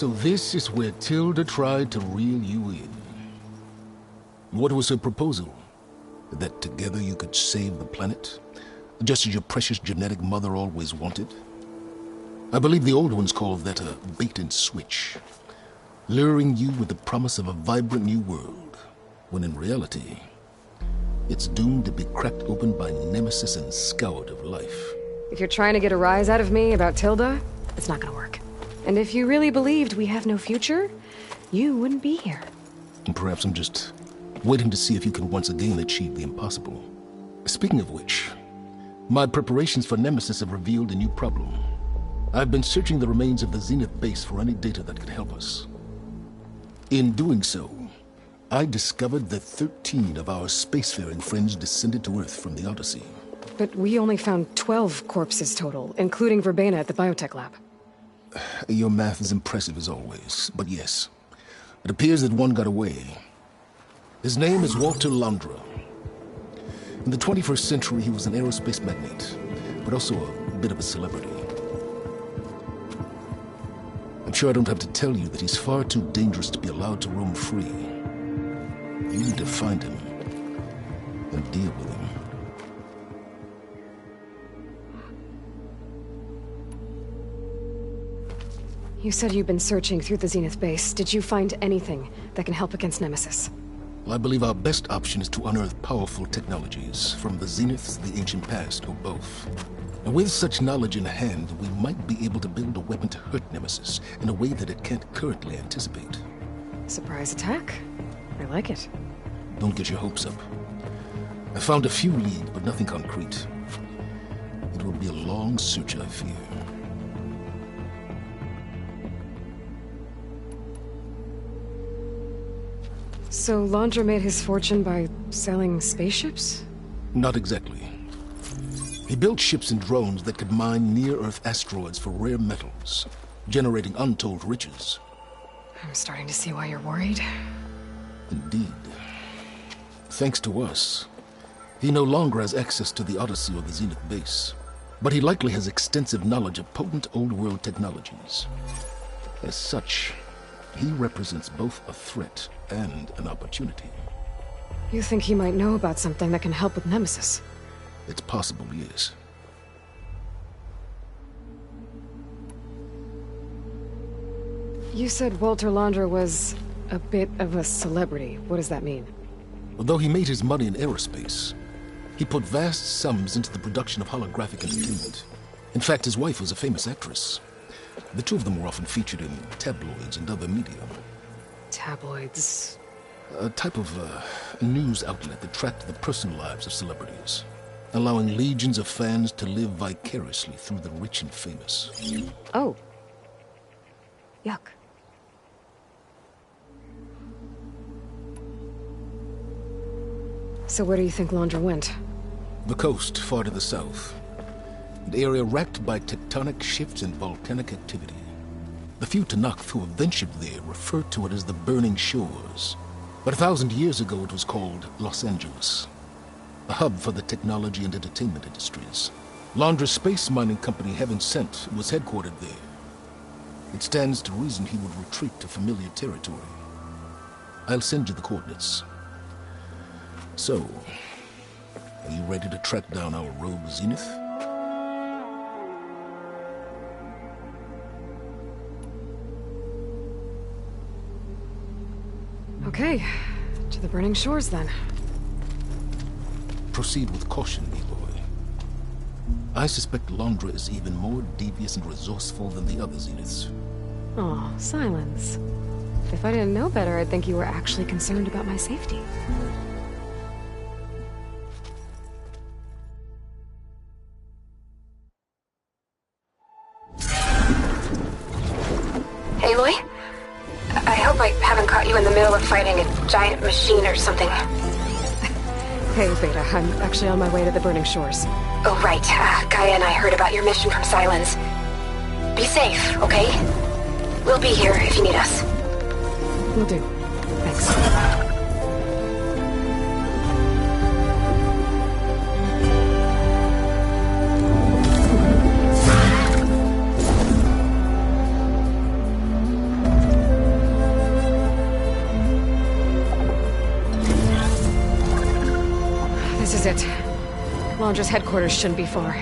So this is where Tilda tried to reel you in. What was her proposal? That together you could save the planet? Just as your precious genetic mother always wanted? I believe the old ones called that a bait and switch. Luring you with the promise of a vibrant new world, when in reality, it's doomed to be cracked open by nemesis and scoured of life. If you're trying to get a rise out of me about Tilda, it's not gonna work. And if you really believed we have no future, you wouldn't be here. And perhaps I'm just waiting to see if you can once again achieve the impossible. Speaking of which, my preparations for Nemesis have revealed a new problem. I've been searching the remains of the Zenith base for any data that could help us. In doing so, I discovered that 13 of our spacefaring friends descended to Earth from the Odyssey. But we only found 12 corpses total, including Verbena at the biotech lab. Your math is impressive as always, but yes, it appears that one got away. His name is Walter Londra. In the 21st century, he was an aerospace magnate, but also a bit of a celebrity. I'm sure I don't have to tell you that he's far too dangerous to be allowed to roam free. You need to find him and deal with him. You said you've been searching through the Zenith base. Did you find anything that can help against Nemesis? Well, I believe our best option is to unearth powerful technologies, from the Zeniths, the ancient past, or both. And with such knowledge in hand, we might be able to build a weapon to hurt Nemesis in a way that it can't currently anticipate. Surprise attack? I like it. Don't get your hopes up. I found a few leads, but nothing concrete. It will be a long search, I fear. So Londra made his fortune by selling spaceships? Not exactly. He built ships and drones that could mine near-Earth asteroids for rare metals, generating untold riches. I'm starting to see why you're worried. Indeed. Thanks to us, he no longer has access to the Odyssey or the Zenith base, but he likely has extensive knowledge of potent old-world technologies. As such, he represents both a threat and an opportunity. You think he might know about something that can help with Nemesis? It's possible, yes. You said Walter Londra was a bit of a celebrity. What does that mean? Although he made his money in aerospace, he put vast sums into the production of holographic entertainment. In fact, his wife was a famous actress. The two of them were often featured in tabloids and other media. Tabloids? A type of news outlet that tracked the personal lives of celebrities, allowing legions of fans to live vicariously through the rich and famous. Oh. Yuck. So where do you think Londra went? The coast, far to the south. An area racked by tectonic shifts and volcanic activity. The few Tanakh who have ventured there refer to it as the Burning Shores. But 1,000 years ago it was called Los Angeles, a hub for the technology and entertainment industries. Londra's space mining company, Heaven Sent, was headquartered there. It stands to reason he would retreat to familiar territory. I'll send you the coordinates. So, are you ready to track down our rogue Zenith? Okay, to the Burning Shores then. Proceed with caution, Aloy. I suspect Londra is even more devious and resourceful than the other Zeniths. Oh, Silence. If I didn't know better, I'd think you were actually concerned about my safety. Aloy? I hope I haven't caught you in the middle of fighting a giant machine or something. Hey, Beta, I'm actually on my way to the Burning Shores. Oh, right. Gaia and I heard about your mission from Silence. Be safe, okay? We'll be here if you need us. Will do. Thanks. Shit. Launcher's headquarters shouldn't be far.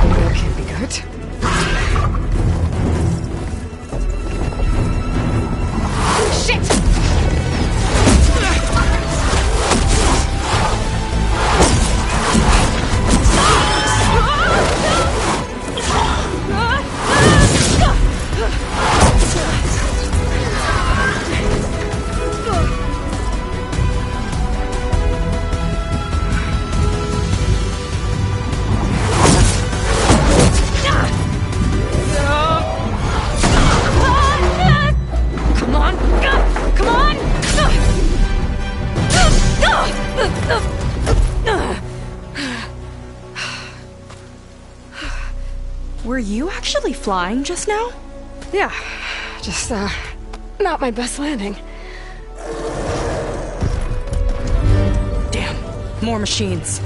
That can't be good. Shit! Were you actually flying just now? Yeah, just, not my best landing. Damn, more machines.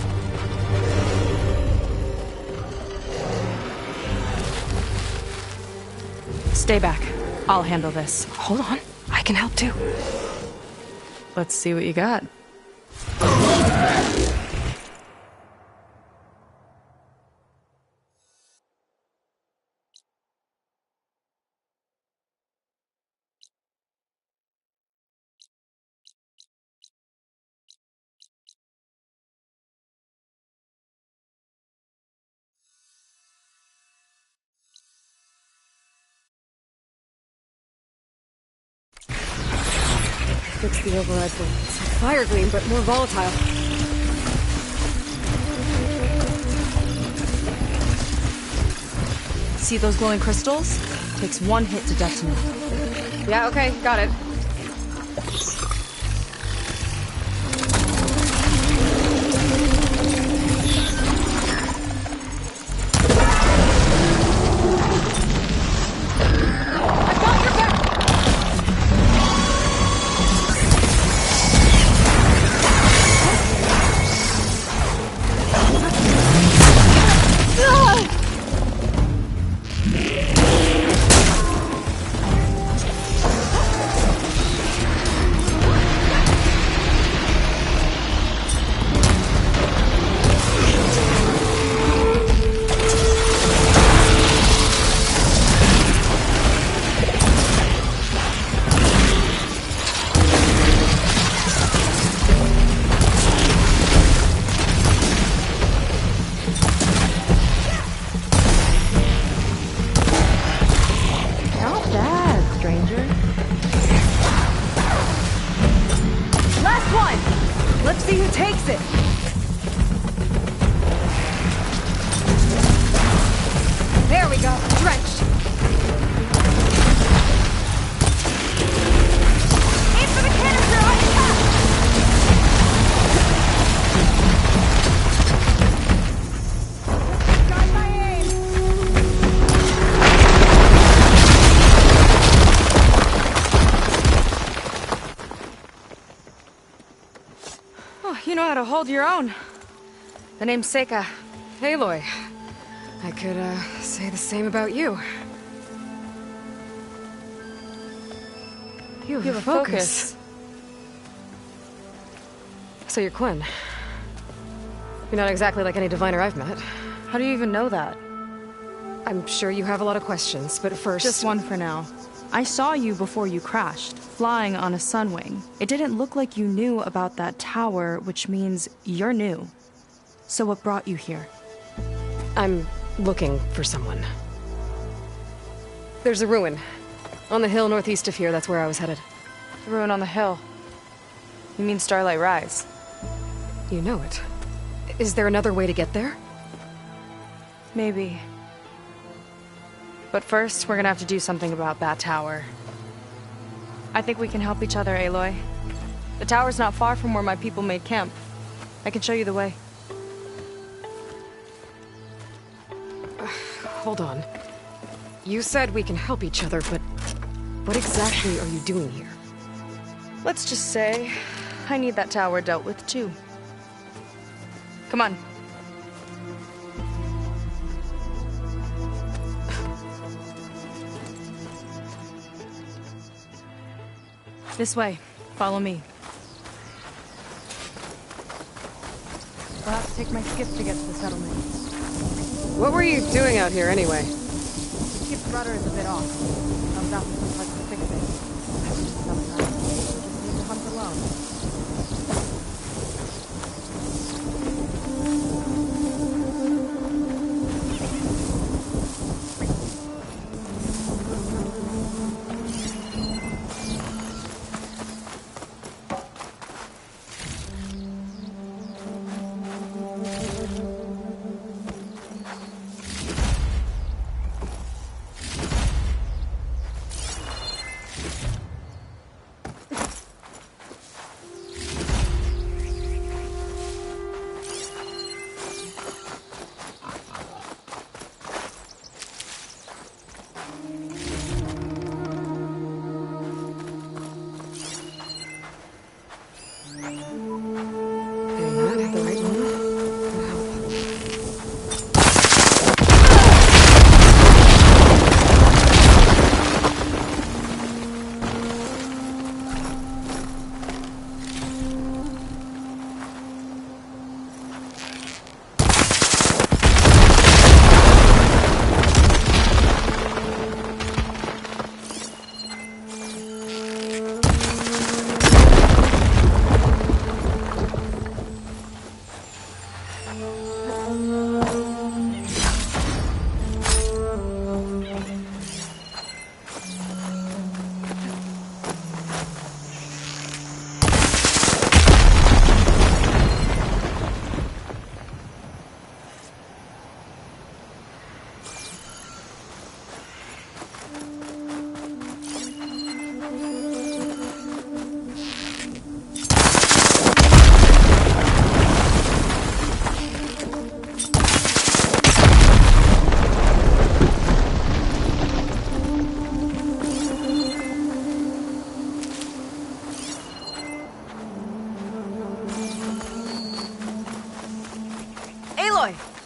Stay back. I'll handle this. Hold on, I can help too. Let's see what you got. Fix the override for it's like fire gleam, but more volatile. See those glowing crystals? Takes one hit to detonate. Yeah, okay, got it. You know how to hold your own. The name's Seika. Aloy. I could, say the same about you. You have a focus. So you're Quinn. You're not exactly like any diviner I've met. How do you even know that? I'm sure you have a lot of questions, but first... Just one for now. I saw you before you crashed, flying on a sunwing. It didn't look like you knew about that tower, which means you're new. So what brought you here? I'm looking for someone. There's a ruin. On the hill northeast of here, that's where I was headed. The ruin on the hill. You mean Starlight Rise? You know it. Is there another way to get there? Maybe. But first, we're gonna have to do something about that tower. I think we can help each other, Aloy. The tower's not far from where my people made camp. I can show you the way. Hold on. You said we can help each other, but what exactly are you doing here? Let's just say, I need that tower dealt with too. Come on. This way. Follow me. We'll have to take my skiff to get to the settlement. What were you doing out here anyway? The ship's rudder is a bit off. I was out with some parts to fix it. Sometimes you just need to hunt alone.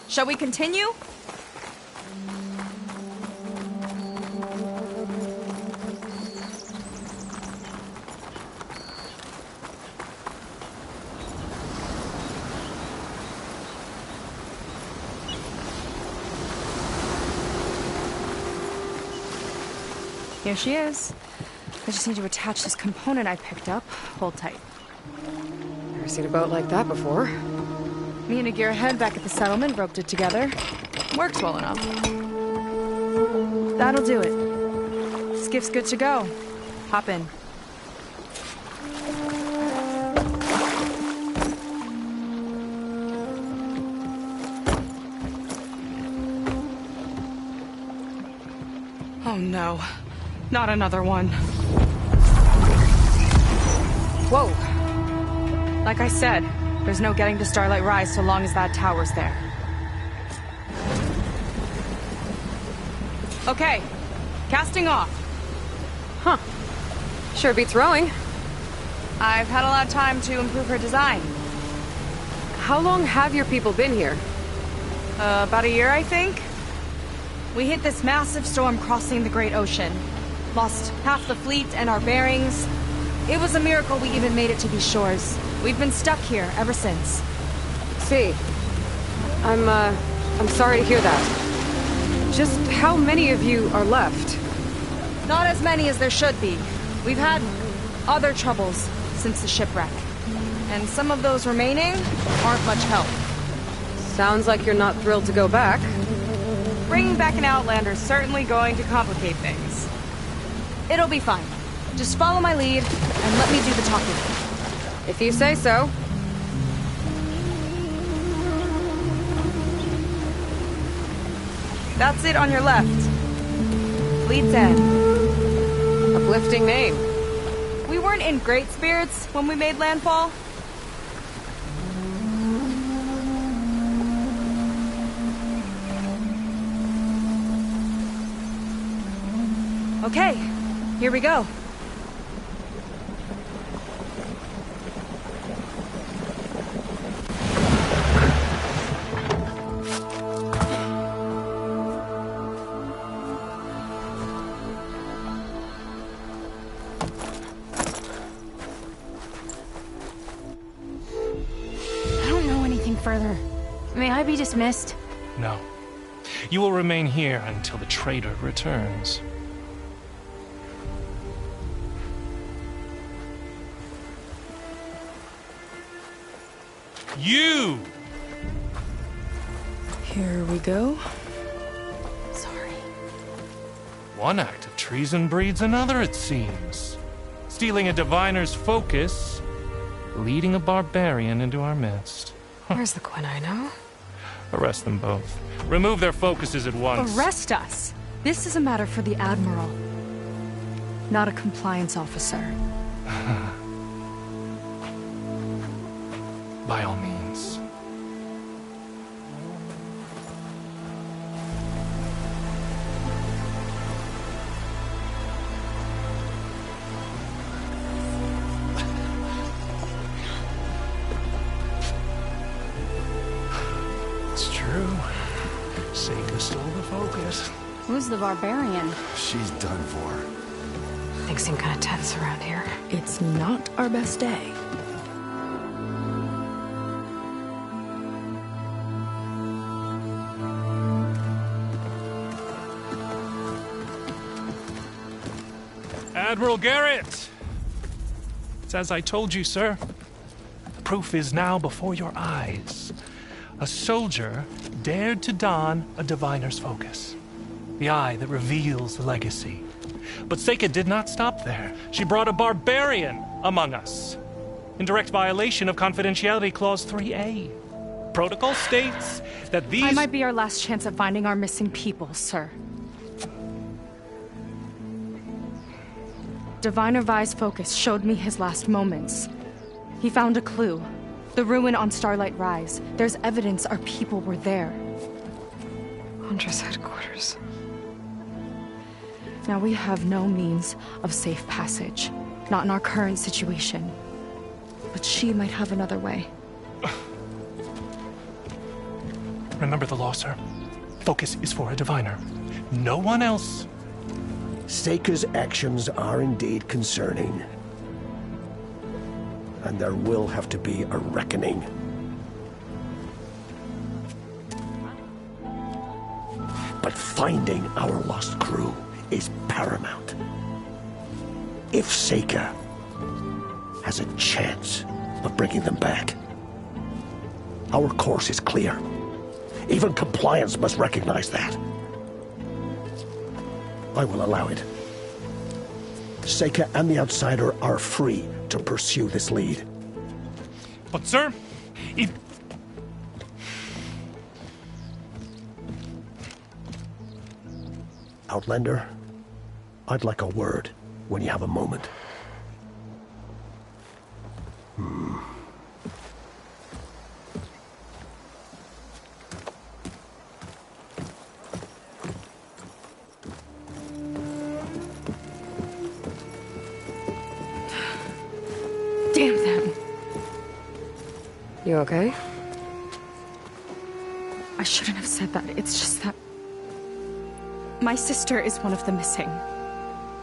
Shall we continue? Here she is. I just need to attach this component I picked up. Hold tight. Never seen a boat like that before. Me and a gearhead back at the settlement roped it together. Works well enough. That'll do it. Skiff's good to go. Hop in. Oh no. Not another one. Whoa. Like I said, there's no getting to Starlight Rise so long as that tower's there. Okay, casting off. Huh. Sure beats rowing. I've had a lot of time to improve her design. How long have your people been here? About a year, I think. We hit this massive storm crossing the Great Ocean. Lost half the fleet and our bearings. It was a miracle we even made it to these shores. We've been stuck here ever since. See. I'm sorry to hear that. Just how many of you are left? Not as many as there should be. We've had other troubles since the shipwreck. And some of those remaining aren't much help. Sounds like you're not thrilled to go back. Bringing back an Outlander's certainly going to complicate things. It'll be fine. Just follow my lead and let me do the talking. If you say so. That's it on your left. Fleet's End. Uplifting name. We weren't in great spirits when we made landfall. Okay, here we go. further. May I be dismissed? No. You will remain here until the traitor returns. You! Here we go. Sorry. One act of treason breeds another, it seems. Stealing a diviner's focus, leading a barbarian into our midst. Where's the quinino? Arrest them both. Remove their focuses at once. Arrest us! This is a matter for the Admiral, not a compliance officer. By all means. It's true. Seika stole the focus. Who's the barbarian? She's done for. Things seem kind of tense around here. It's not our best day. Admiral Garrett! It's as I told you, sir. The proof is now before your eyes. A soldier dared to don a diviner's focus. The eye that reveals the legacy. But Seika did not stop there. She brought a barbarian among us. In direct violation of Confidentiality Clause 3A. Protocol states that these... I might be our last chance at finding our missing people, sir. Diviner Vi's focus showed me his last moments. He found a clue. The ruin on Starlight Rise. There's evidence our people were there. Huntress headquarters. Now we have no means of safe passage. Not in our current situation. But she might have another way. Remember the law, sir. Focus is for a diviner. No one else. Seika's actions are indeed concerning. And there will have to be a reckoning. But finding our lost crew is paramount. If Seika has a chance of bringing them back, our course is clear. Even compliance must recognize that. I will allow it. Seika and the Outsider are free to pursue this lead. But, sir, if... Outlander, I'd like a word when you have a moment. Damn them. You okay? I shouldn't have said that. It's just that... my sister is one of the missing.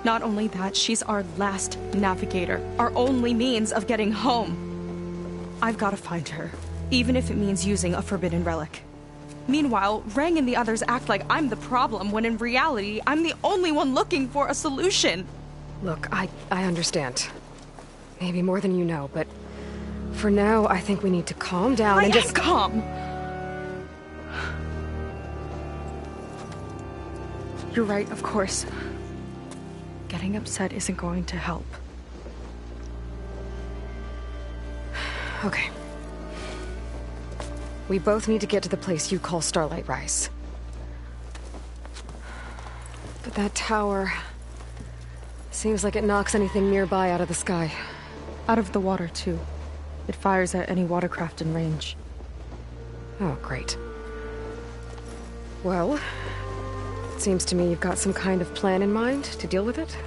Not only that, she's our last navigator. Our only means of getting home. I've got to find her. Even if it means using a forbidden relic. Meanwhile, Rang and the others act like I'm the problem, when in reality, I'm the only one looking for a solution. Look, I understand. Maybe more than you know, but for now, I think we need to calm down and just... calm! You're right, of course. Getting upset isn't going to help. Okay. We both need to get to the place you call Starlight Rise. But that tower... seems like it knocks anything nearby out of the sky. Out of the water, too. It fires at any watercraft in range. Oh, great. Well, it seems to me you've got some kind of plan in mind to deal with it.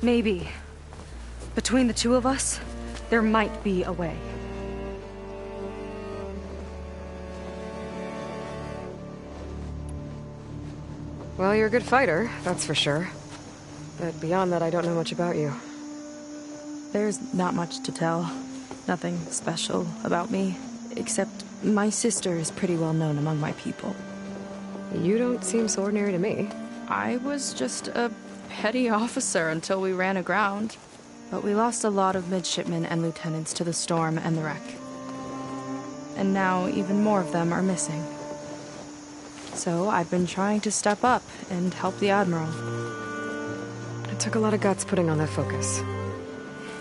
Maybe. Between the two of us, there might be a way. Well, you're a good fighter, that's for sure. But beyond that, I don't know much about you. There's not much to tell. Nothing special about me. Except my sister is pretty well known among my people. You don't seem so ordinary to me. I was just a petty officer until we ran aground. But we lost a lot of midshipmen and lieutenants to the storm and the wreck. And now even more of them are missing. So I've been trying to step up and help the Admiral. It took a lot of guts putting on that focus.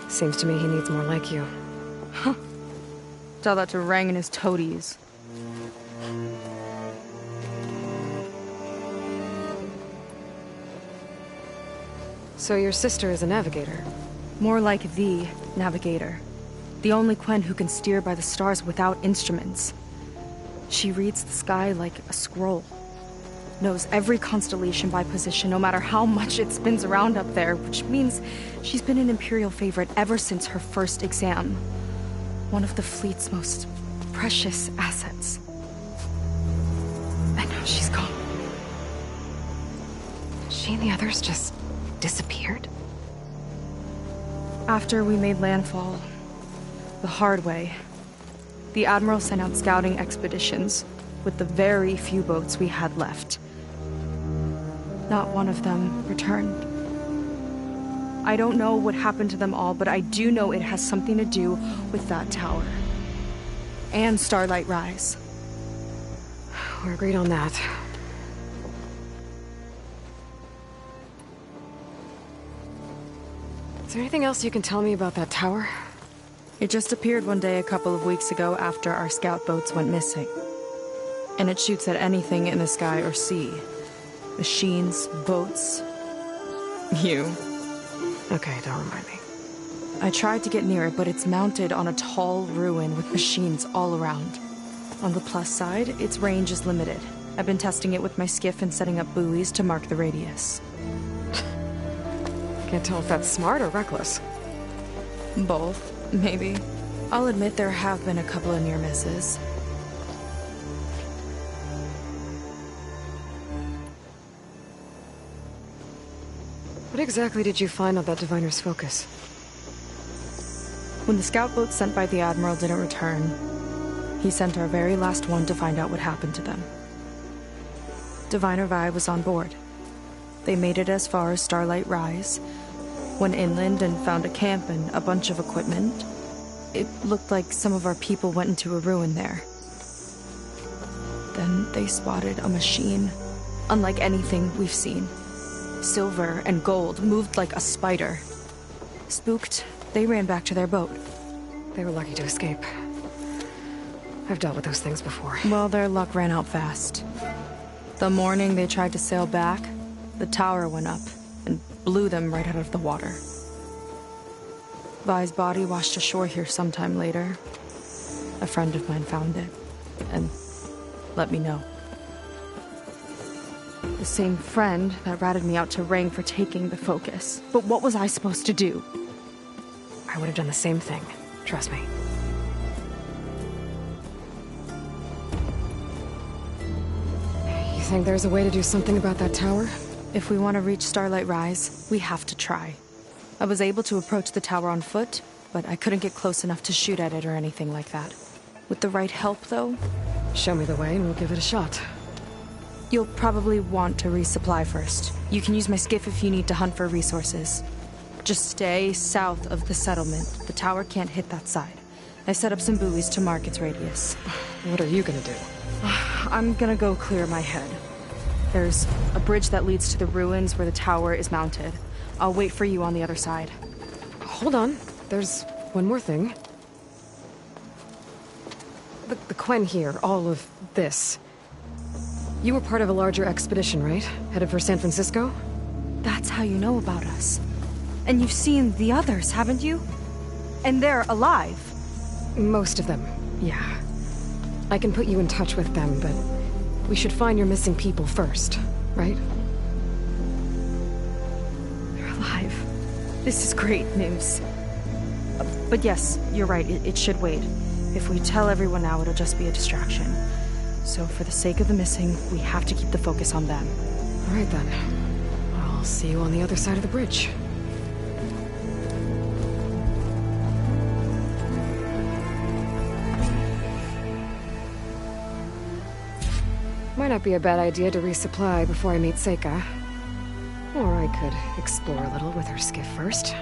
Seems to me he needs more like you. Huh. Tell that to Rang and his toadies. So your sister is a navigator? More like the navigator. The only Quen who can steer by the stars without instruments. She reads the sky like a scroll. Knows every constellation by position, no matter how much it spins around up there, which means she's been an Imperial favorite ever since her first exam. One of the fleet's most precious assets. And now she's gone. She and the others just disappeared? After we made landfall, the hard way, the Admiral sent out scouting expeditions with the very few boats we had left. Not one of them returned. I don't know what happened to them all, but I do know it has something to do with that tower. And Starlight Rise. We're agreed on that. Is there anything else you can tell me about that tower? It just appeared one day a couple of weeks ago after our scout boats went missing. And it shoots at anything in the sky or sea. Machines, boats, you. Okay, don't remind me. I tried to get near it, but it's mounted on a tall ruin with machines all around. On the plus side, its range is limited. I've been testing it with my skiff and setting up buoys to mark the radius. Can't tell if that's smart or reckless. Both, maybe. I'll admit there have been a couple of near misses. What exactly did you find on that diviner's focus? When the scout boat sent by the Admiral didn't return, he sent our very last one to find out what happened to them. Diviner Vi was on board. They made it as far as Starlight Rise, went inland and found a camp and a bunch of equipment. It looked like some of our people went into a ruin there. Then they spotted a machine, unlike anything we've seen. Silver and gold, moved like a spider. Spooked, they ran back to their boat. They were lucky to escape. I've dealt with those things before. Well, their luck ran out fast. The morning they tried to sail back, the tower went up and blew them right out of the water. Vi's body washed ashore here sometime later. A friend of mine found it and let me know. The same friend that ratted me out to Rang for taking the focus. But what was I supposed to do? I would have done the same thing. Trust me. You think there's a way to do something about that tower? If we want to reach Starlight Rise, we have to try. I was able to approach the tower on foot, but I couldn't get close enough to shoot at it or anything like that. With the right help, though? Show me the way and we'll give it a shot. You'll probably want to resupply first. You can use my skiff if you need to hunt for resources. Just stay south of the settlement. The tower can't hit that side. I set up some buoys to mark its radius. What are you gonna do? I'm gonna go clear my head. There's a bridge that leads to the ruins where the tower is mounted. I'll wait for you on the other side. Hold on. There's one more thing. The Quen here, all of this. You were part of a larger expedition, right? Headed for San Francisco? That's how you know about us. And you've seen the others, haven't you? And they're alive. Most of them, yeah. I can put you in touch with them, but we should find your missing people first, right? They're alive. This is great news. But yes, you're right, it should wait. If we tell everyone now, it'll just be a distraction. So for the sake of the missing, we have to keep the focus on them. All right then. I'll see you on the other side of the bridge. Might not be a bad idea to resupply before I meet Seika. Or I could explore a little with her skiff first.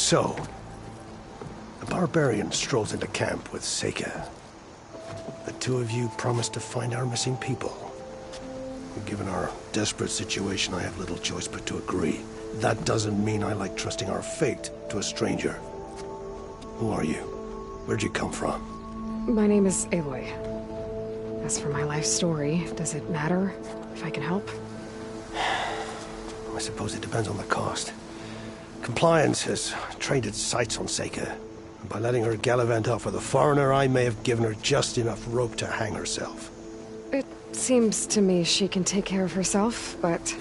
So, the barbarian strolls into camp with Seika. The two of you promised to find our missing people. Given our desperate situation, I have little choice but to agree. That doesn't mean I like trusting our fate to a stranger. Who are you? Where'd you come from? My name is Aloy. As for my life story, does it matter if I can help? I suppose it depends on the cost. Compliance has trained its sights on Seika. And by letting her gallivant off with a foreigner, I may have given her just enough rope to hang herself. It seems to me she can take care of herself, but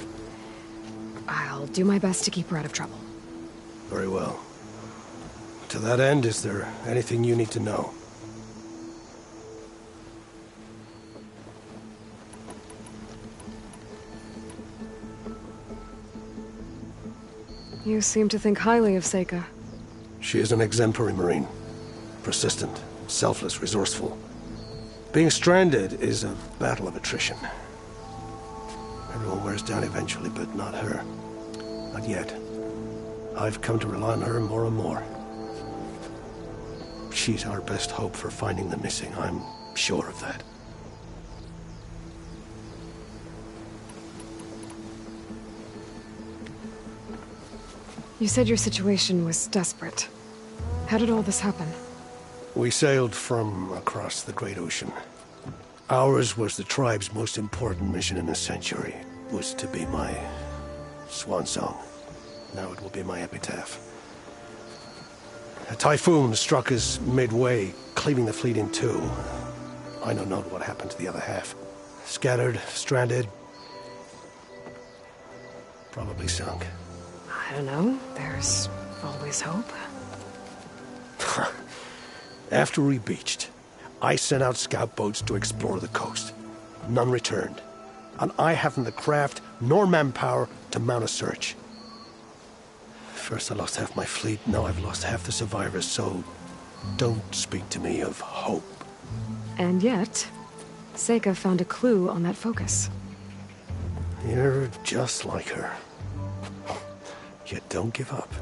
I'll do my best to keep her out of trouble. Very well. To that end, is there anything you need to know? You seem to think highly of Seika. She is an exemplary Marine. Persistent, selfless, resourceful. Being stranded is a battle of attrition. Everyone wears down eventually, but not her. Not yet. I've come to rely on her more and more. She's our best hope for finding the missing, I'm sure of that. You said your situation was desperate. How did all this happen? We sailed from across the Great Ocean. Ours was the tribe's most important mission in a century. It was to be my swan song. Now it will be my epitaph. A typhoon struck us midway, cleaving the fleet in two. I know not what happened to the other half. Scattered, stranded, probably sunk. I don't know. There's always hope. After we beached, I sent out scout boats to explore the coast. None returned. And I haven't the craft nor manpower to mount a search. First I lost half my fleet, now I've lost half the survivors, so don't speak to me of hope. And yet, Seika found a clue on that focus. You're just like her. Yet don't give up.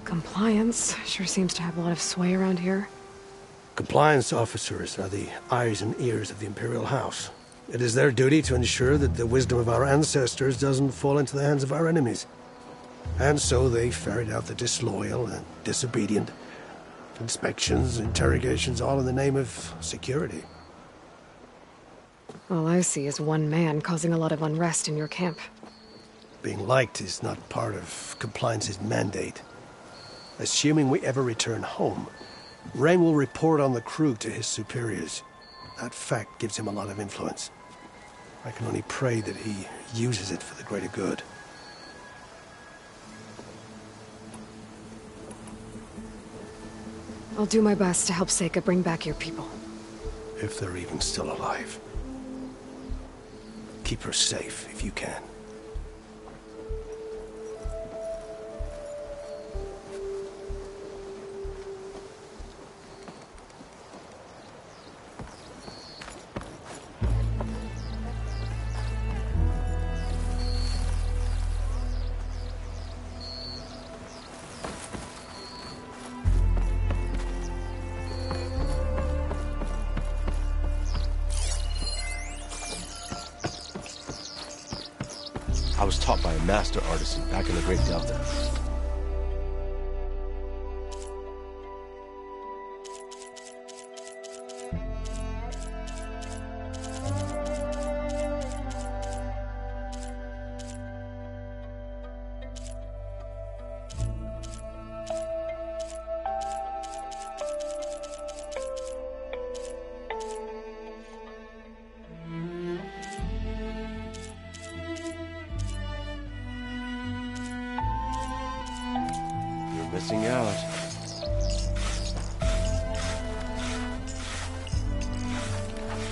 Compliance sure seems to have a lot of sway around here. Compliance officers are the eyes and ears of the Imperial House. It is their duty to ensure that the wisdom of our ancestors doesn't fall into the hands of our enemies. And so they ferret out the disloyal and disobedient. Inspections, interrogations, all in the name of security. All I see is one man causing a lot of unrest in your camp. Being liked is not part of Compliance's mandate. Assuming we ever return home, Rain will report on the crew to his superiors. That fact gives him a lot of influence. I can only pray that he uses it for the greater good. I'll do my best to help Seika bring back your people. If they're even still alive. Keep her safe if you can. I was taught by a master artisan back in the Great Delta. Missing out.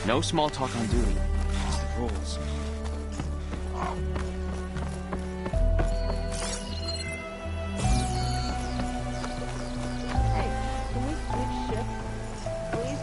No small talk on duty. Rules. Hey, can we switch shifts, please?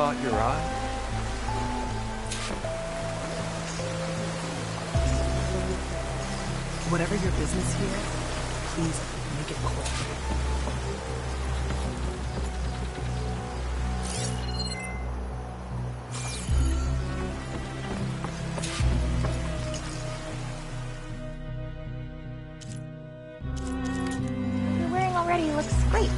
caught your eye? Whatever your business here, please make it quick. You're wearing already looks great.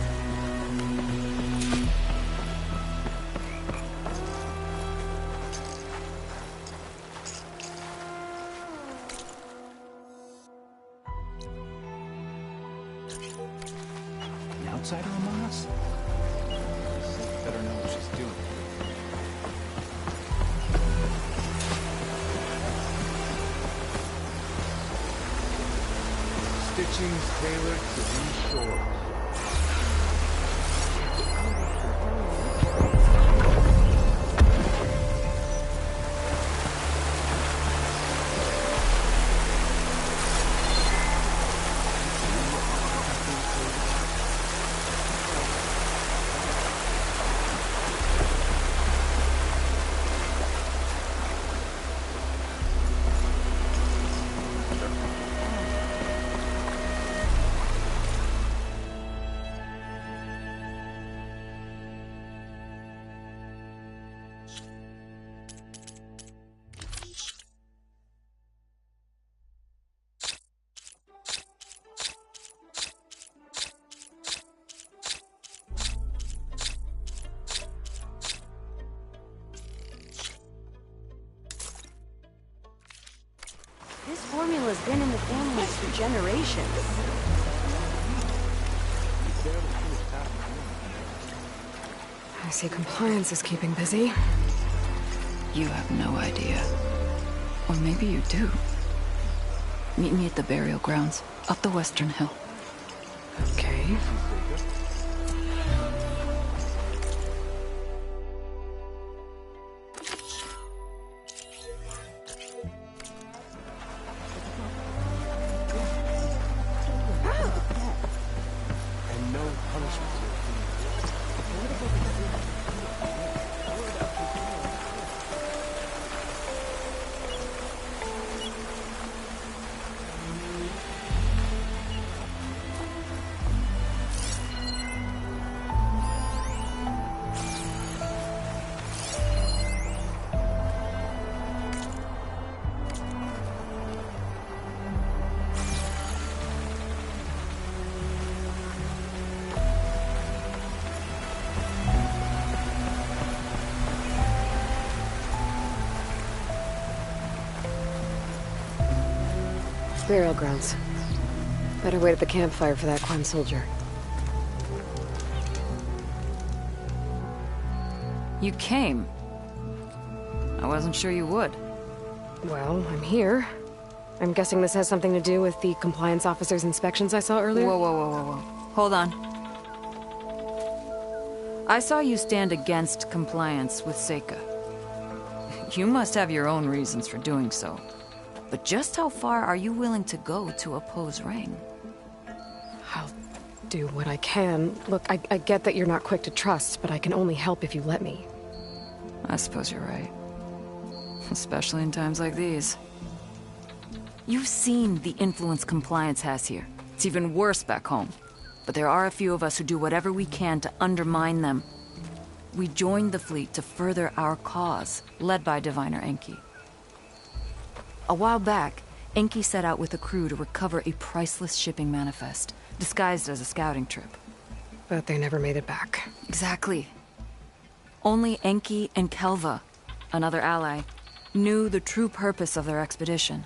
An outsider among us? Better know what she's doing. Stitching's tailored to these shores. This formula's been in the family for generations. I see compliance is keeping busy. You have no idea. Or maybe you do. Meet me at the burial grounds, up the western hill. Okay. And no punishment. Burial grounds. Better wait at the campfire for that Quan soldier. You came. I wasn't sure you would. Well, I'm here. I'm guessing this has something to do with the compliance officer's inspections I saw earlier? Whoa, whoa, whoa, whoa, whoa. Hold on. I saw you stand against compliance with Seika. You must have your own reasons for doing so. But just how far are you willing to go to oppose Rang? I'll do what I can. Look, I get that you're not quick to trust, but I can only help if you let me. I suppose you're right. Especially in times like these. You've seen the influence compliance has here. It's even worse back home. But there are a few of us who do whatever we can to undermine them. We joined the fleet to further our cause, led by Diviner Enki. A while back, Enki set out with a crew to recover a priceless shipping manifest, disguised as a scouting trip. But they never made it back. Exactly. Only Enki and Kelva, another ally, knew the true purpose of their expedition.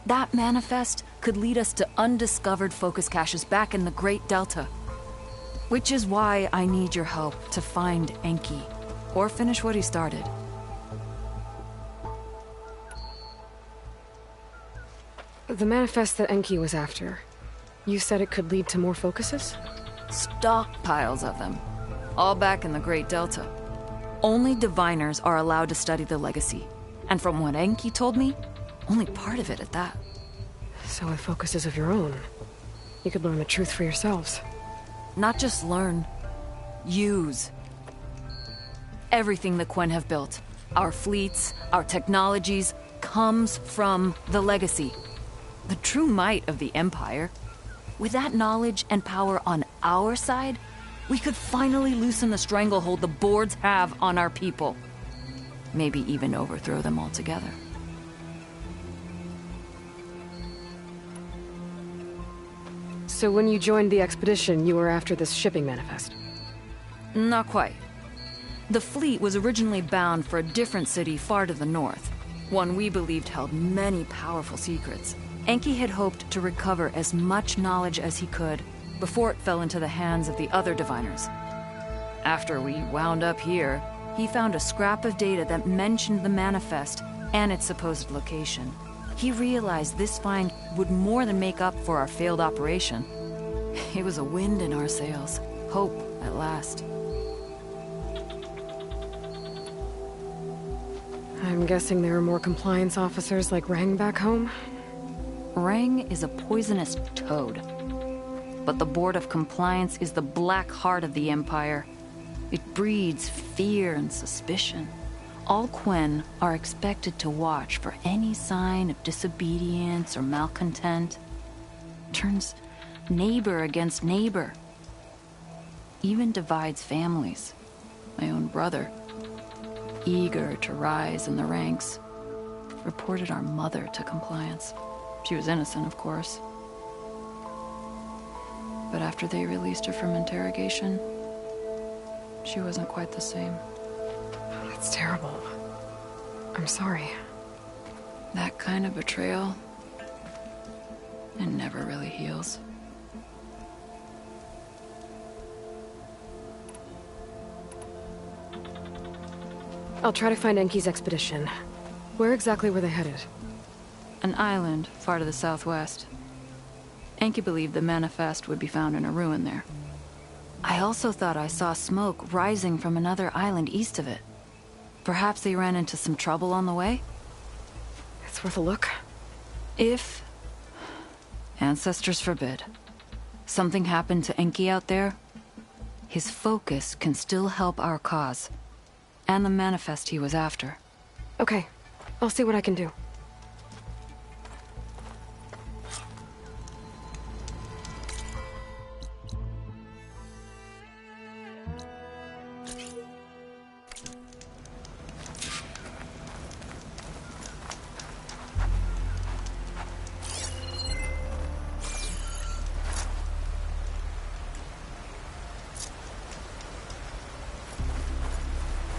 That manifest could lead us to undiscovered focus caches back in the Great Delta. Which is why I need your help to find Enki, or finish what he started. The manifest that Enki was after. You said it could lead to more focuses? Stockpiles of them. All back in the Great Delta. Only diviners are allowed to study the legacy. And from what Enki told me, only part of it at that. So with focuses of your own, you could learn the truth for yourselves. Not just learn. Use. everything the Quen have built, our fleets, our technologies, comes from the legacy. The true might of the Empire. With that knowledge and power on our side, we could finally loosen the stranglehold the boards have on our people. Maybe even overthrow them altogether. So when you joined the expedition, you were after this shipping manifest? Not quite. The fleet was originally bound for a different city far to the north, one we believed held many powerful secrets. Enki had hoped to recover as much knowledge as he could before it fell into the hands of the other diviners. After we wound up here, he found a scrap of data that mentioned the manifest and its supposed location. He realized this find would more than make up for our failed operation. It was a wind in our sails. Hope, at last. I'm guessing there are more compliance officers like Rang back home? Rang is a poisonous toad. But the Board of Compliance is the black heart of the Empire. It breeds fear and suspicion. All Quen are expected to watch for any sign of disobedience or malcontent. Turns neighbor against neighbor. Even divides families. My own brother, eager to rise in the ranks, reported our mother to Compliance. She was innocent, of course. But after they released her from interrogation, she wasn't quite the same. That's terrible. I'm sorry. That kind of betrayal, it never really heals. I'll try to find Enki's expedition. Where exactly were they headed? An island far to the southwest. Enki believed the manifest would be found in a ruin there. I also thought I saw smoke rising from another island east of it. Perhaps they ran into some trouble on the way? It's worth a look. If, ancestors forbid, something happened to Enki out there, his focus can still help our cause. And the manifest he was after. Okay. I'll see what I can do.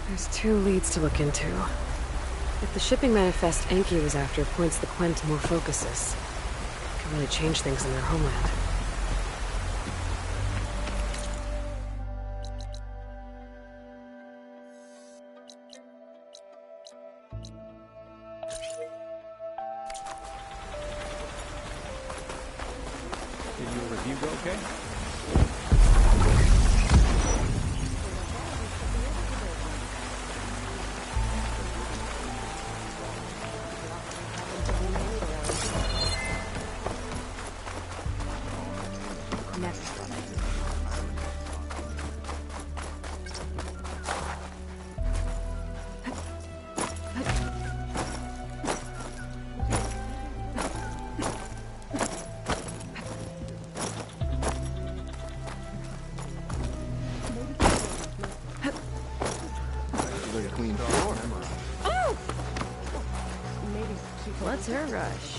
There's 2 leads to look into. If the shipping manifest Enki was after points the Quen to more focuses, it could really change things in their homeland. Did your review go okay? What's her rush?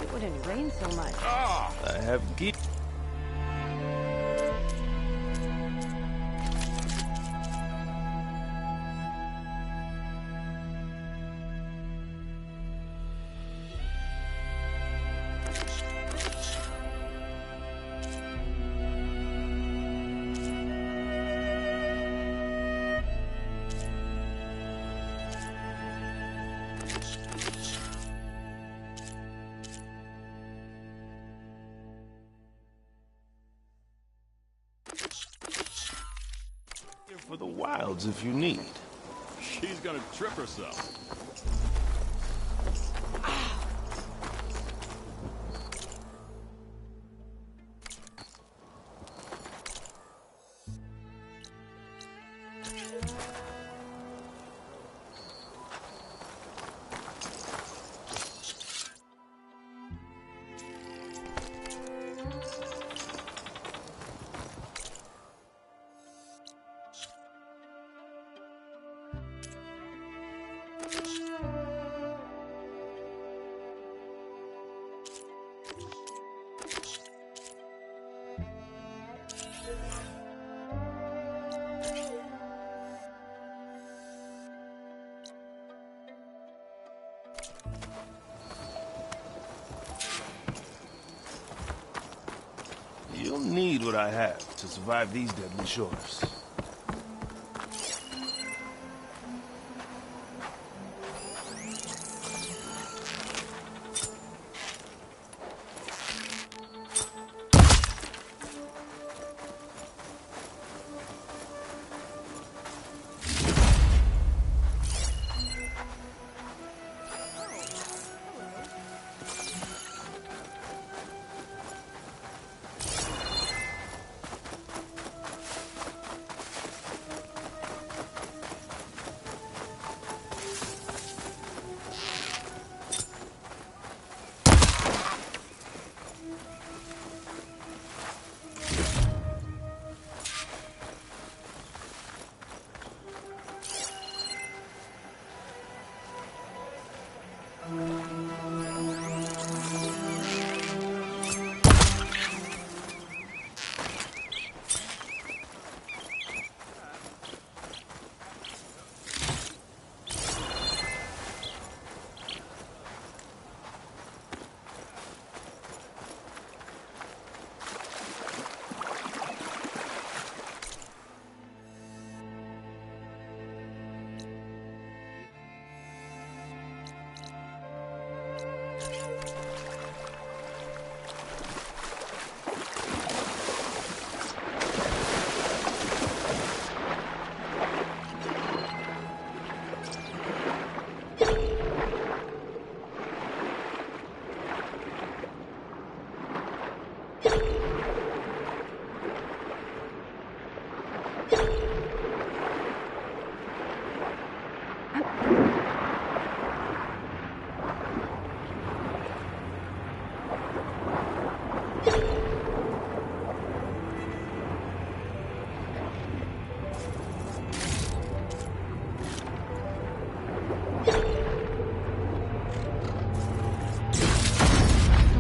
It wouldn't rain so much. I have geek. for the wilds if you need. She's gonna trip herself. You'll need what I have to survive these deadly shores.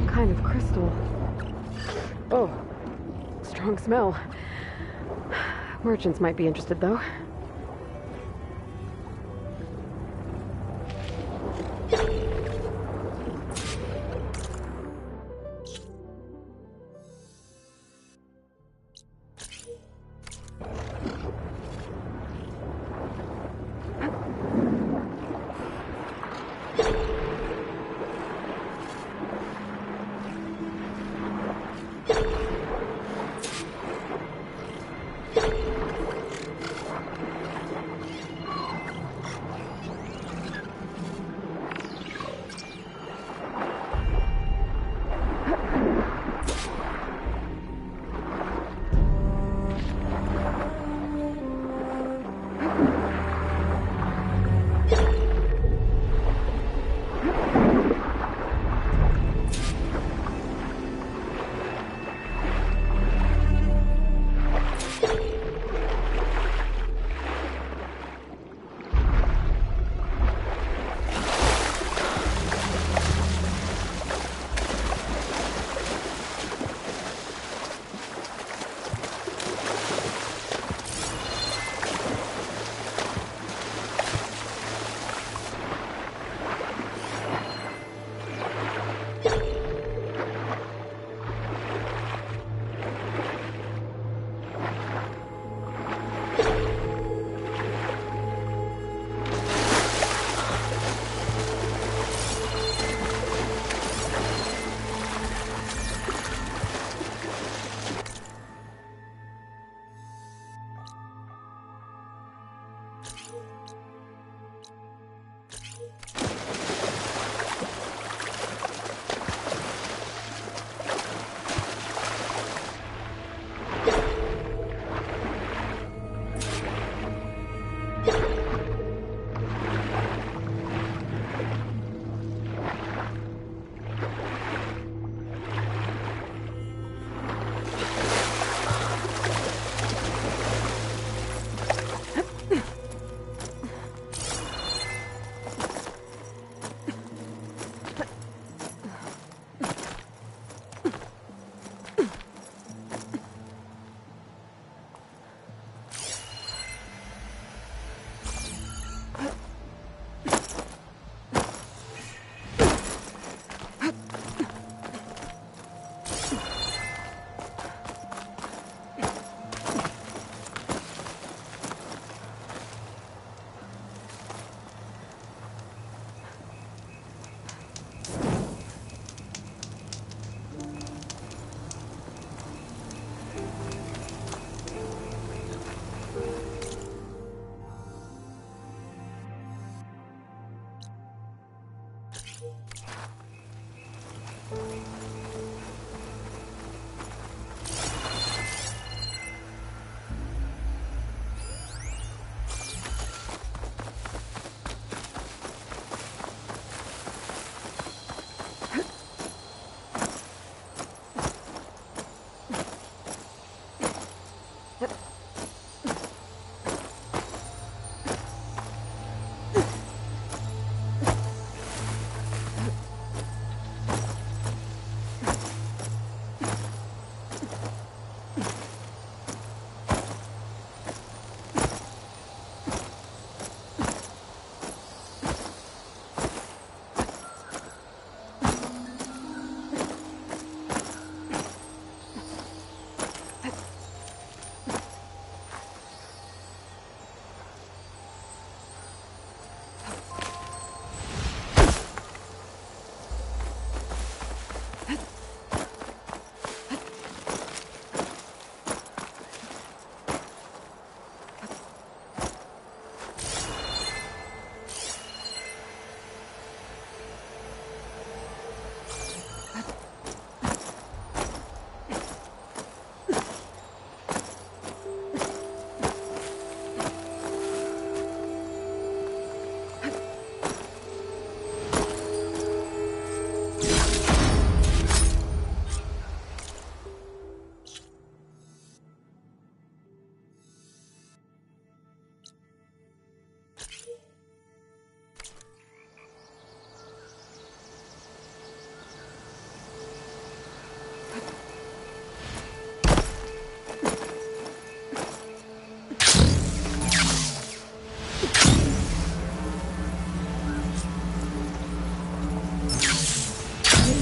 Kind of crystal. Oh, strong smell. Merchants might be interested, though.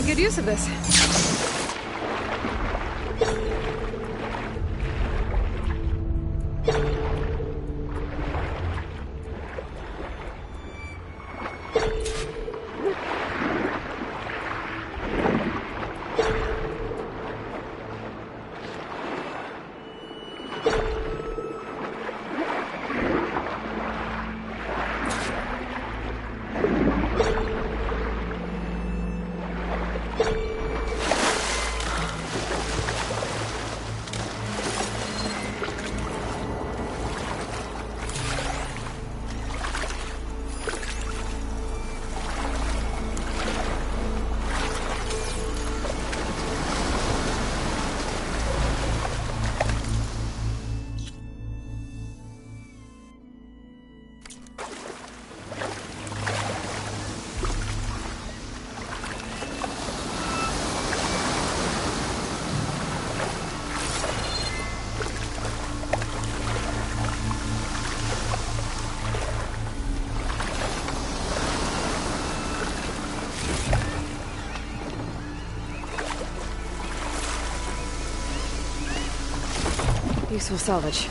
Good use of this. Useful salvage.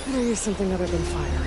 Better use something other than fire.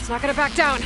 It's not gonna back down.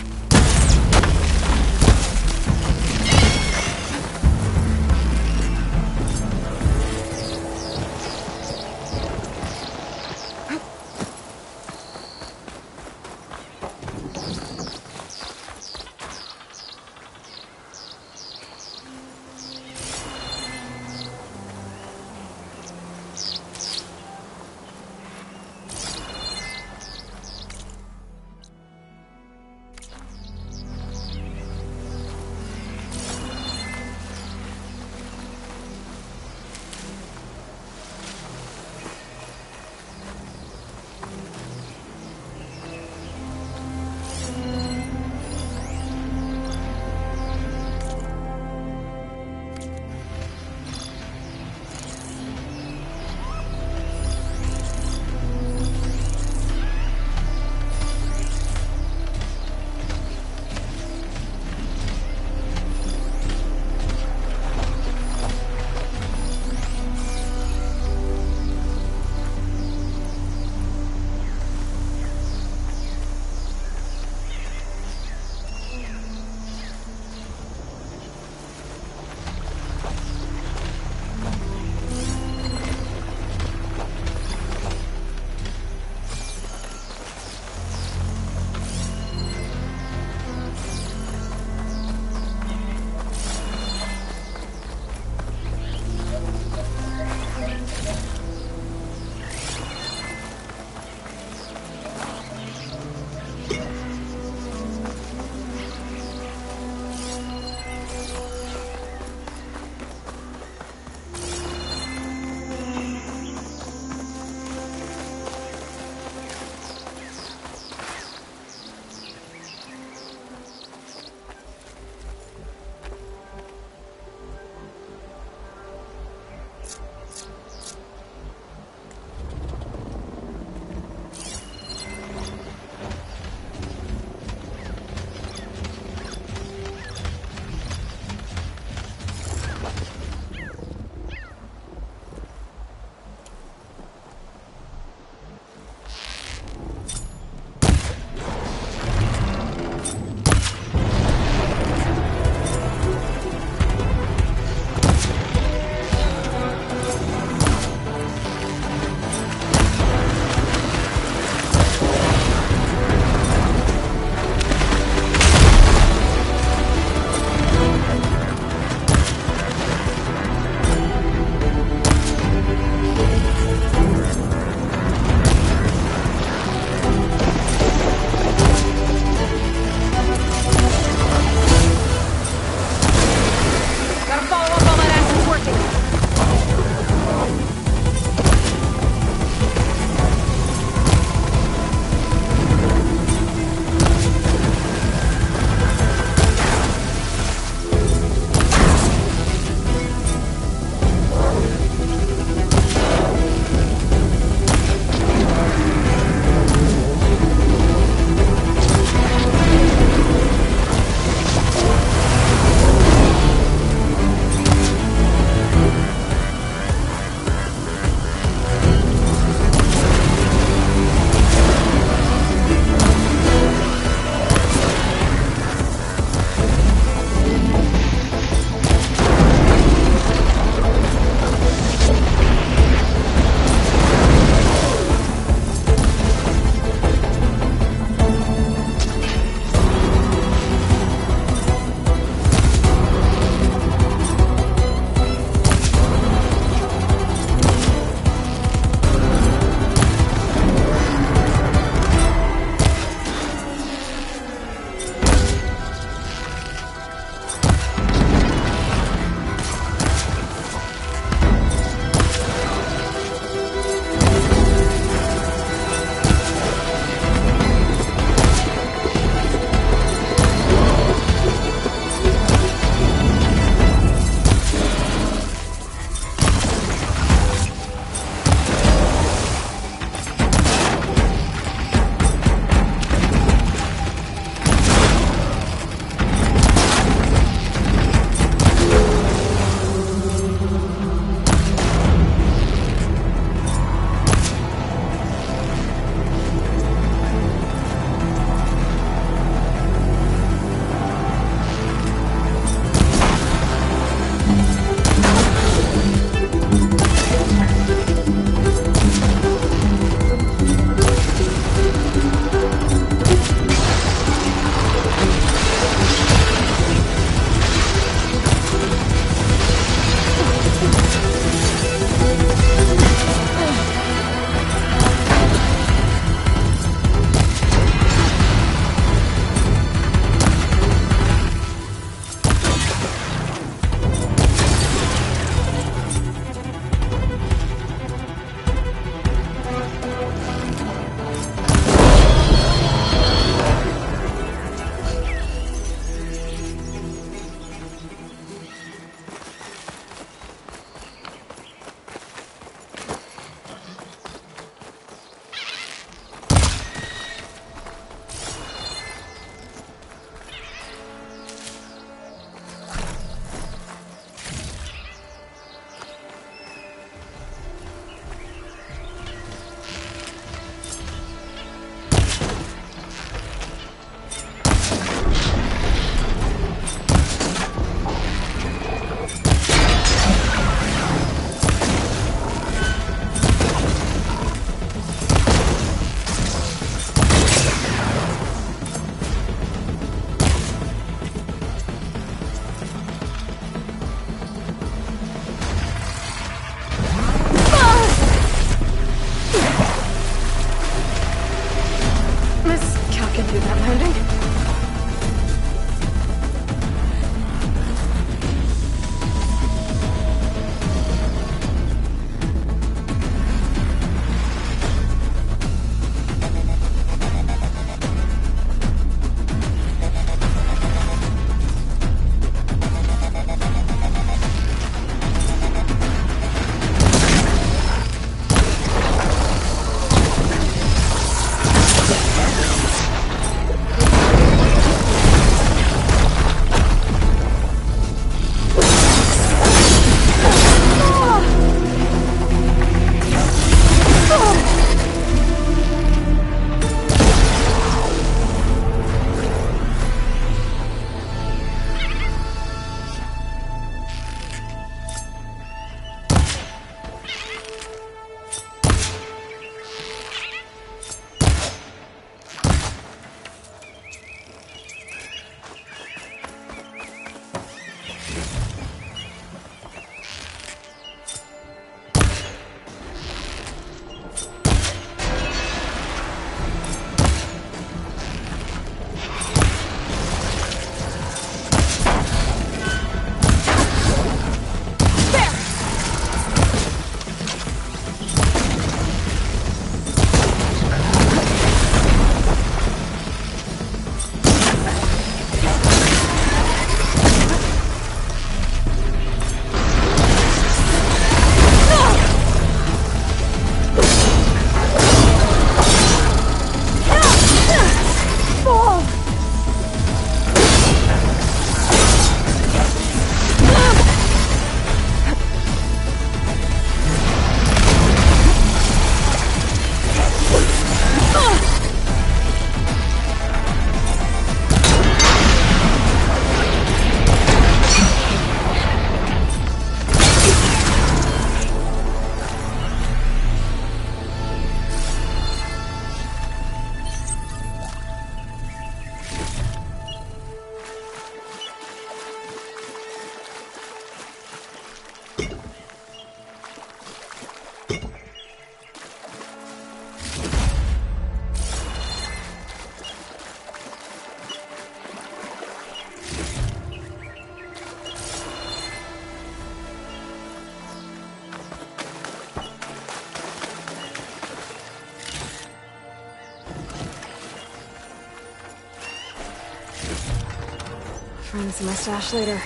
Friends, my stash later.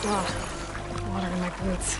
Water in my boots.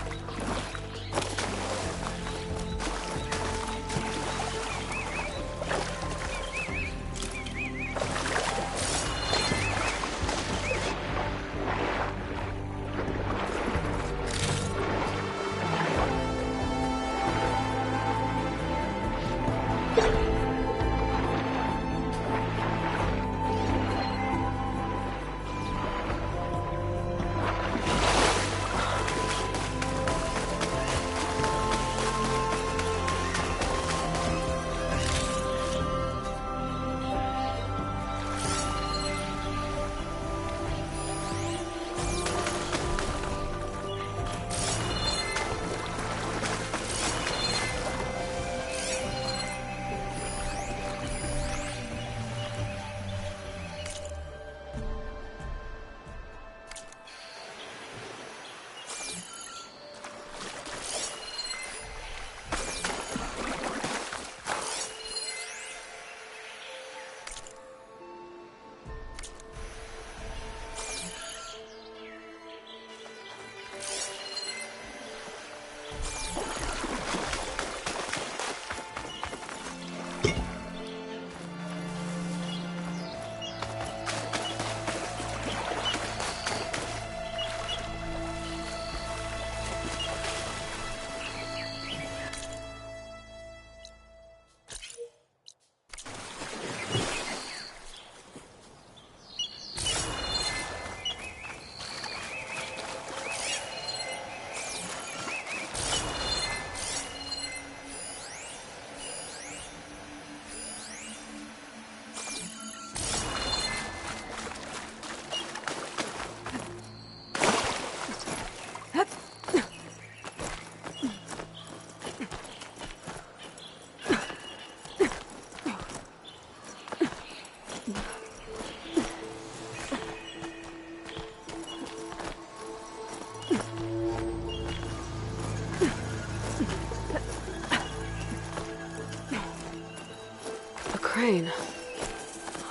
rain.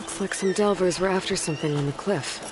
Looks like some delvers were after something on the cliff.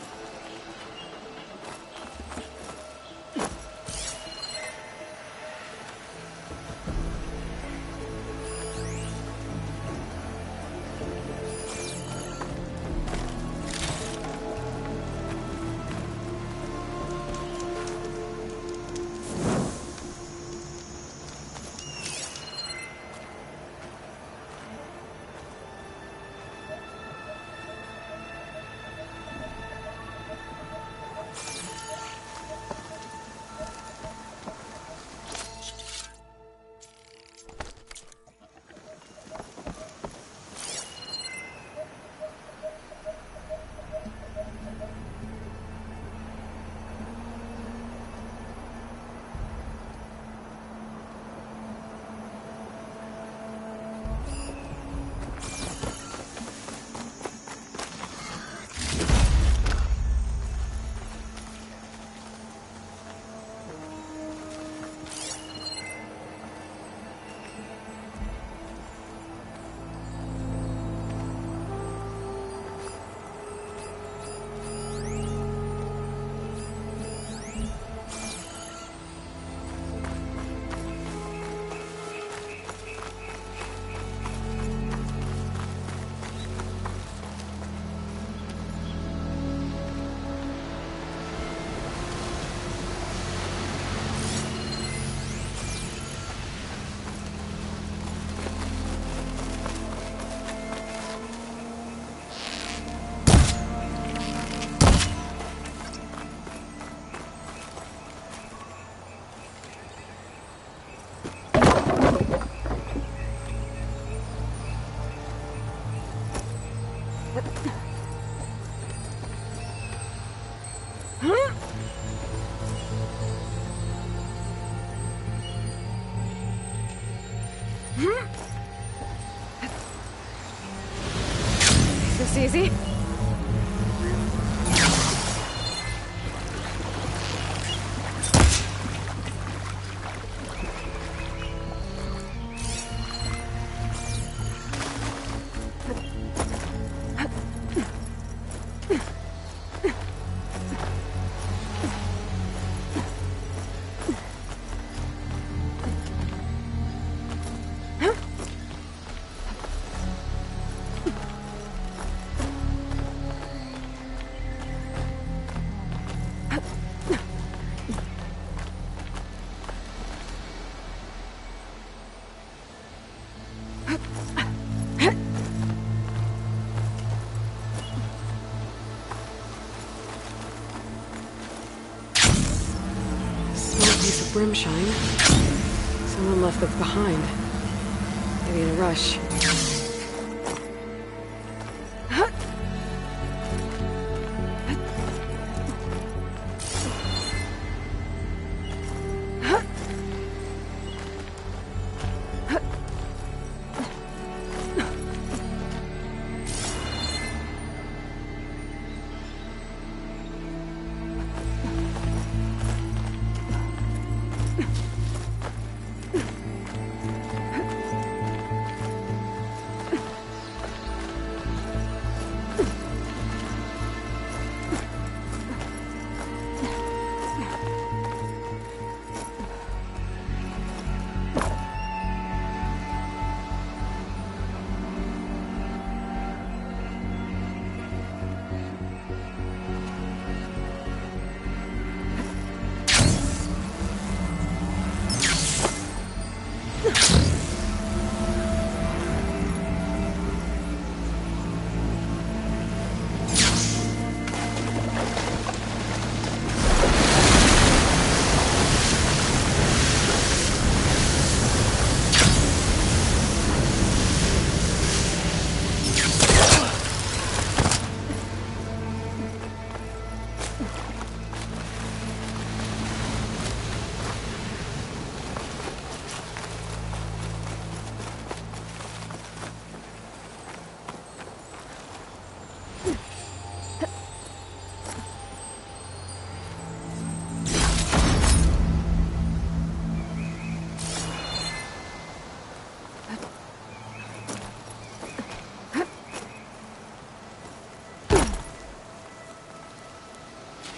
Is this easy? Brimshine. Someone left this behind. Maybe in a rush.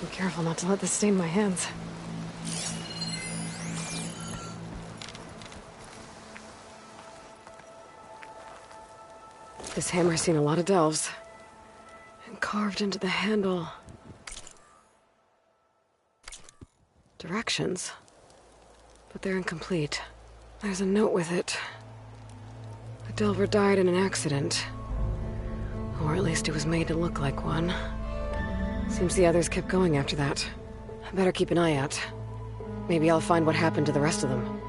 Be careful not to let this stain my hands. This hammer's seen a lot of delves. And carved into the handle. Directions. But they're incomplete. There's a note with it. The delver died in an accident. Or at least it was made to look like one. Seems the others kept going after that. I better keep an eye out. Maybe I'll find what happened to the rest of them.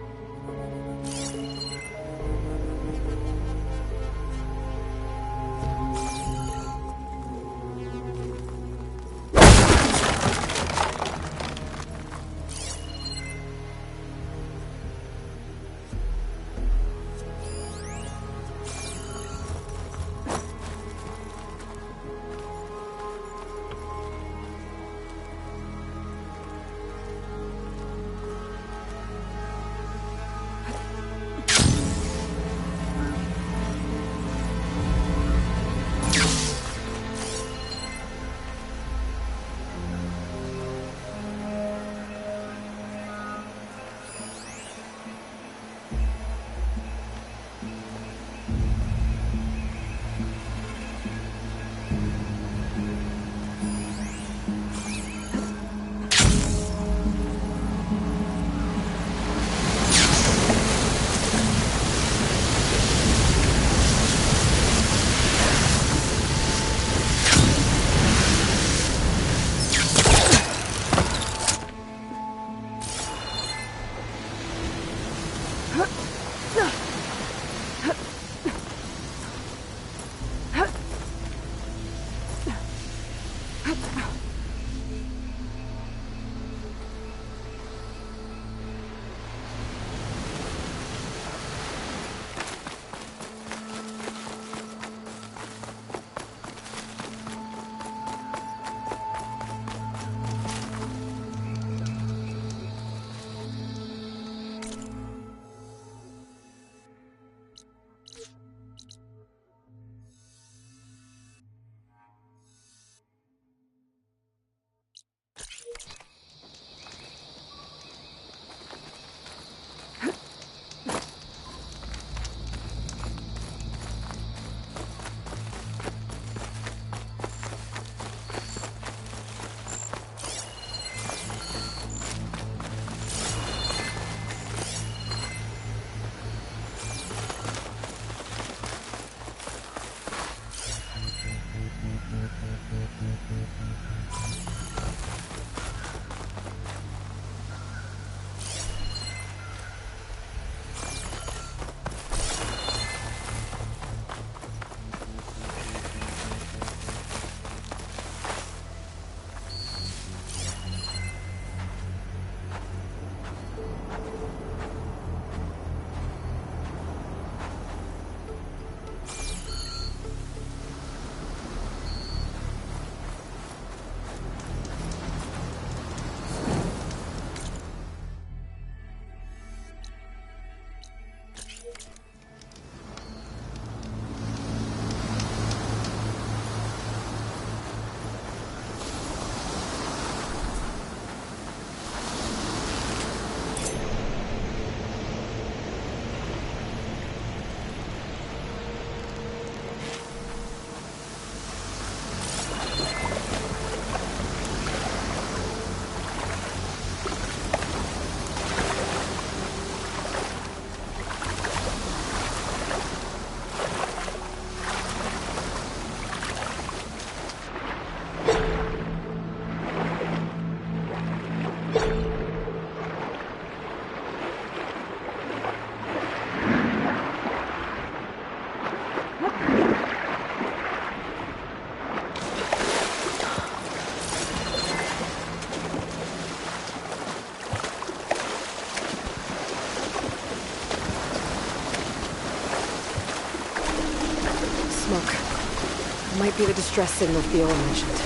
Might be the distress signal Theo mentioned.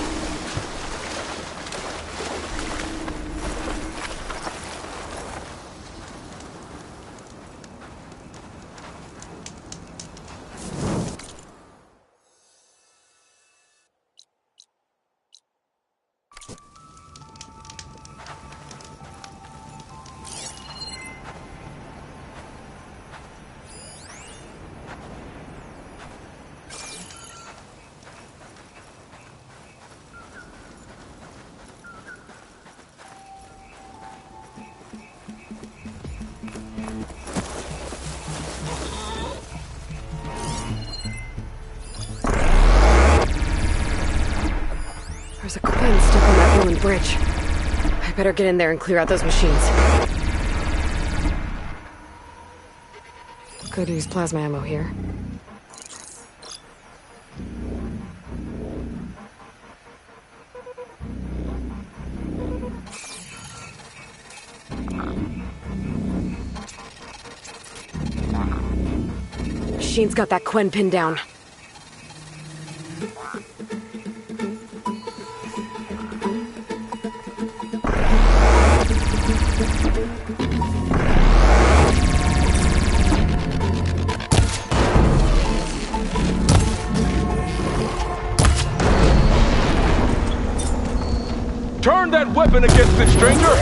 Gun's stuck on that ruined bridge. I better get in there and clear out those machines. Could use plasma ammo here. Machine's got that Quen pinned down. Turn that weapon against this stranger!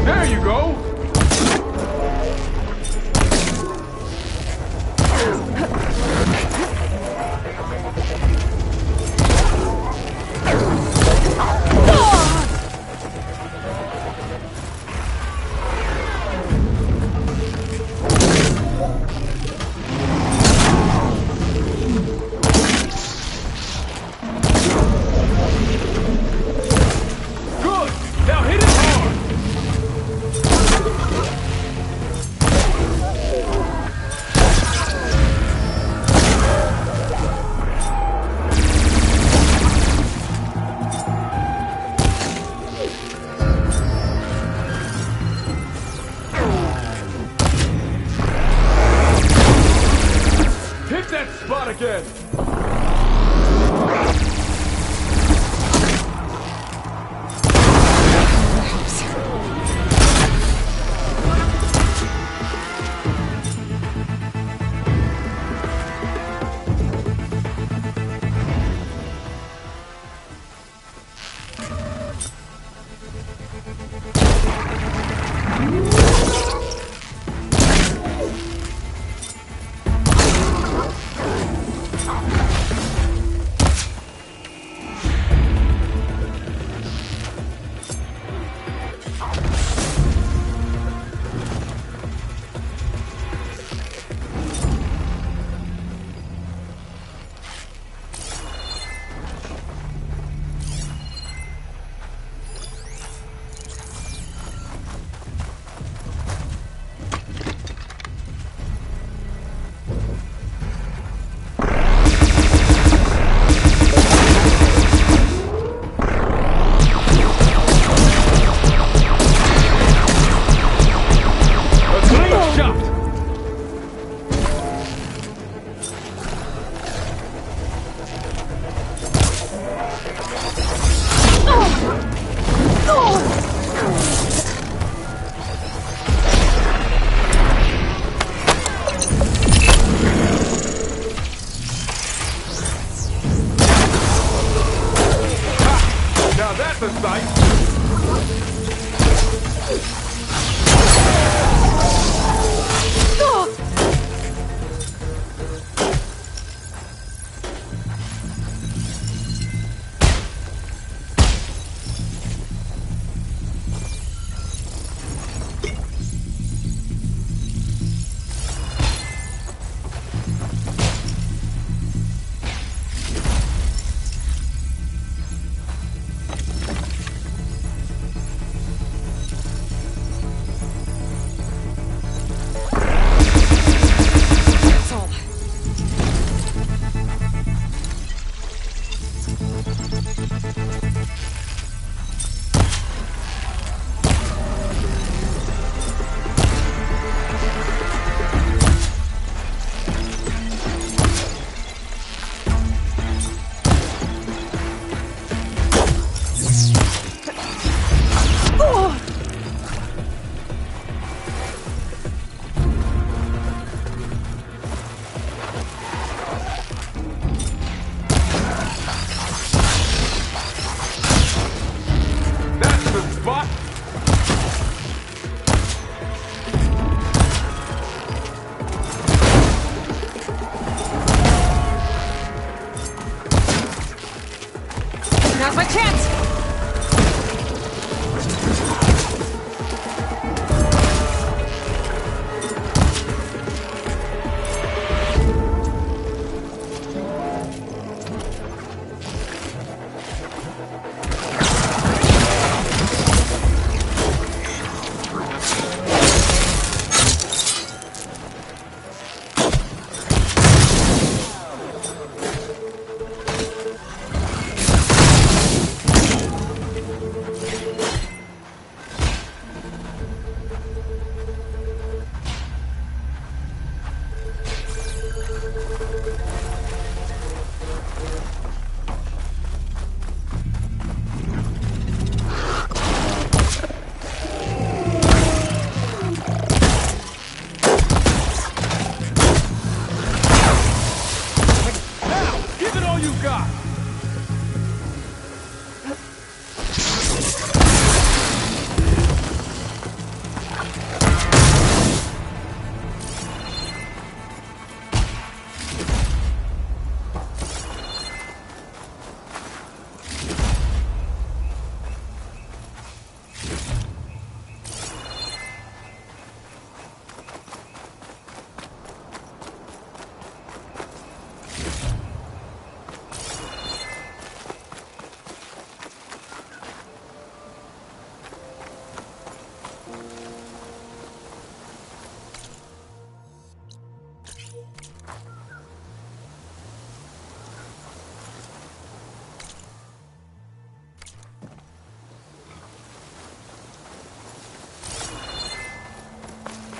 There you go! Good! Now hit it hard! Hit that spot again!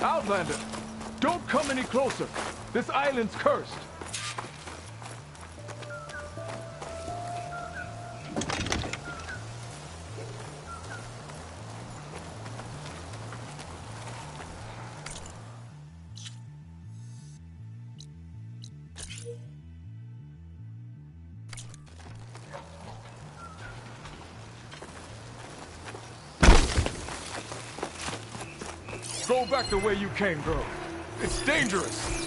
Outlander, don't come any closer. This island's cursed. Go back the way you came, girl. It's dangerous.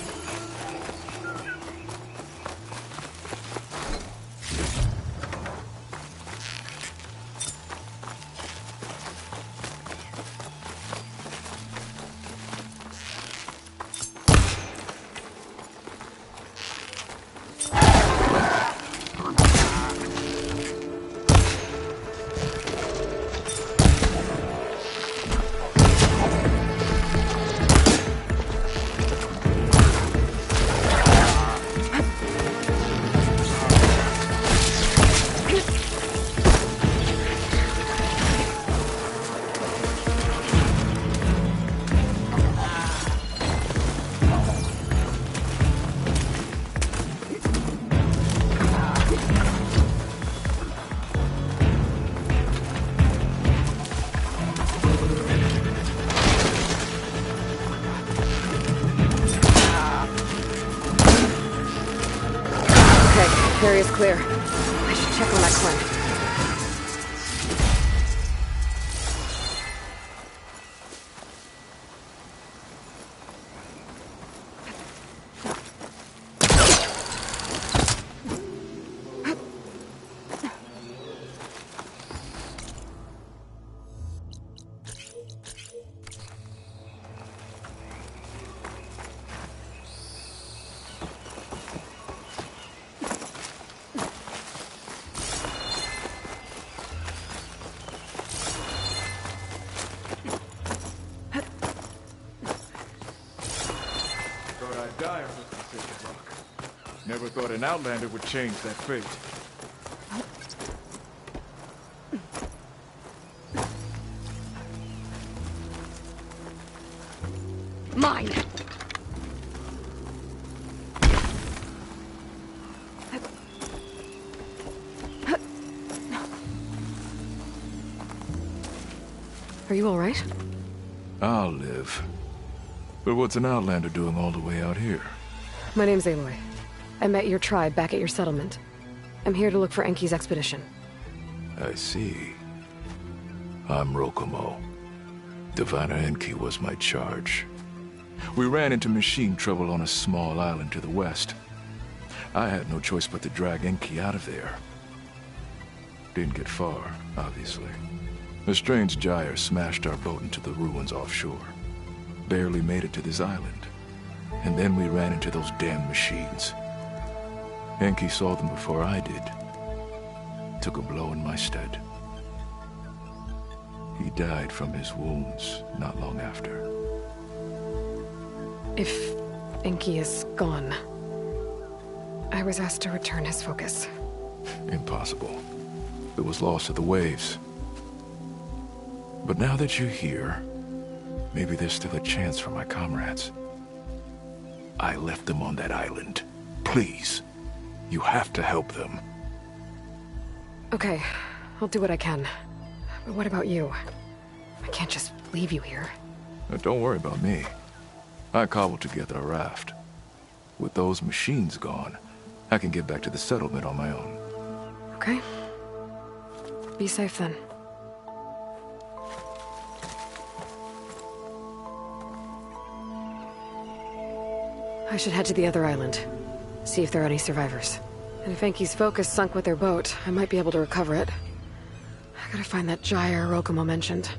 Area's clear. I should check on that climb. Never thought an Outlander would change that fate. Mine! Are you all right? I'll live. But what's an Outlander doing all the way out here? My name's Aloy. I met your tribe back at your settlement. I'm here to look for Enki's expedition. I see. I'm Rokomo. Diviner Enki was my charge. We ran into machine trouble on a small island to the west. I had no choice but to drag Enki out of there. Didn't get far, obviously. A strange gyre smashed our boat into the ruins offshore. Barely made it to this island. And then we ran into those damn machines. Enki saw them before I did. Took a blow in my stead. He died from his wounds not long after. If Enki is gone, I was asked to return his focus. Impossible. It was lost to the waves. But now that you're here, maybe there's still a chance for my comrades. I left them on that island. Please. You have to help them. Okay, I'll do what I can. But what about you? I can't just leave you here. Don't worry about me. I cobbled together a raft. With those machines gone, I can get back to the settlement on my own. Okay. Be safe then. I should head to the other island. See if there are any survivors. And if Enki's focus sunk with their boat, I might be able to recover it. I gotta find that gyre Rokomo mentioned.